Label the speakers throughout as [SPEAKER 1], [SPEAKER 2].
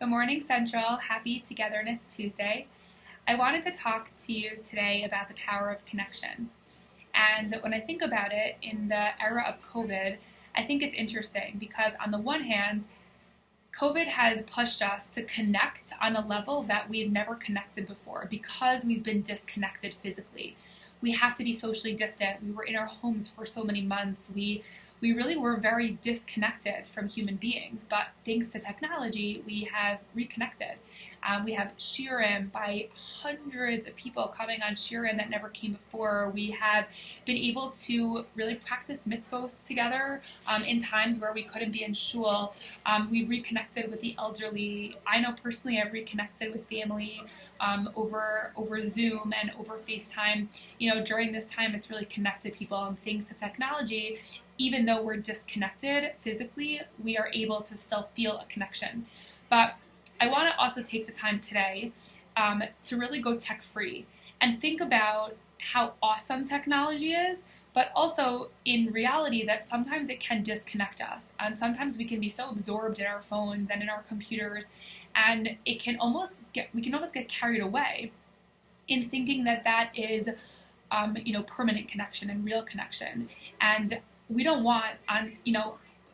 [SPEAKER 1] Good morning, Central. Happy Togetherness Tuesday. I wanted to talk to you today about the power of connection. And when I think about it in the era of COVID, I think it's interesting because on the one hand, COVID has pushed us to connect on a level that we've never connected before because we've been disconnected physically. We have to be socially distant. We were in our homes for so many months. We really were very disconnected from human beings, but thanks to technology, we have reconnected. We have Shirim by hundreds of people coming on Shirim that never came before. We have been able to really practice mitzvos together in times where we couldn't be in shul. We've reconnected with the elderly. I know personally I've reconnected with family over Zoom and over FaceTime. During this time, it's really connected people, and thanks to technology, even though we're disconnected physically, we are able to still feel a connection. But I want to also take the time today to really go tech-free and think about how awesome technology is, but also in reality that sometimes it can disconnect us. And sometimes we can be so absorbed in our phones and in our computers, and we can almost get carried away in thinking that is permanent connection and real connection. And we don't want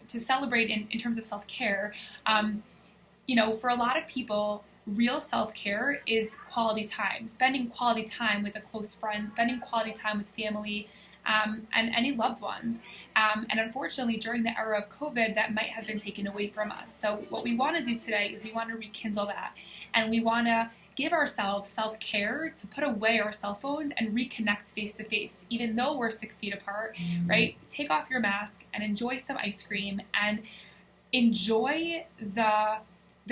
[SPEAKER 1] to celebrate in terms of self-care. For a lot of people, real self-care is quality time, spending quality time with a close friend, spending quality time with family, and any loved ones. And unfortunately, during the era of COVID, that might have been taken away from us. So what we want to do today is we want to rekindle that, and we want to give ourselves self-care to put away our cell phones and reconnect face-to-face, even though we're 6 feet apart, right? Take off your mask and enjoy some ice cream and enjoy the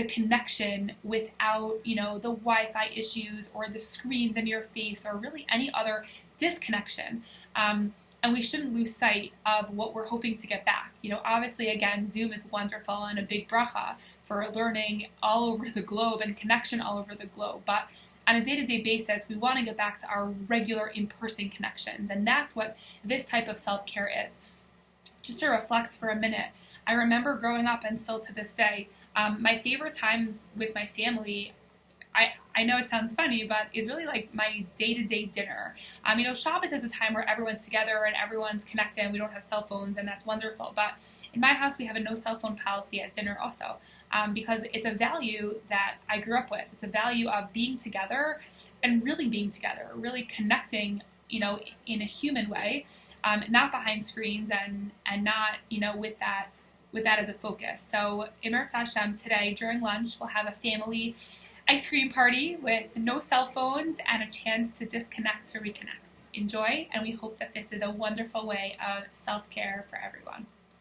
[SPEAKER 1] connection without, the Wi-Fi issues or the screens in your face or really any other disconnection. And we shouldn't lose sight of what we're hoping to get back. Obviously, again, Zoom is wonderful and a big bracha for learning all over the globe and connection all over the globe. But on a day-to-day basis, we want to get back to our regular in-person connections. And that's what this type of self-care is. Just to reflect for a minute, I remember growing up, and still to this day, my favorite times with my family, I know it sounds funny, but is really like my day-to-day dinner. Shabbos is a time where everyone's together and everyone's connected and we don't have cell phones, and that's wonderful. But in my house, we have a no cell phone policy at dinner also, because it's a value that I grew up with. It's a value of being together and really being together, really connecting, in a human way, not behind screens and not, with that as a focus. So, Emertz Hashem, today during lunch, we'll have a family ice cream party with no cell phones and a chance to disconnect to reconnect. Enjoy, and we hope that this is a wonderful way of self-care for everyone.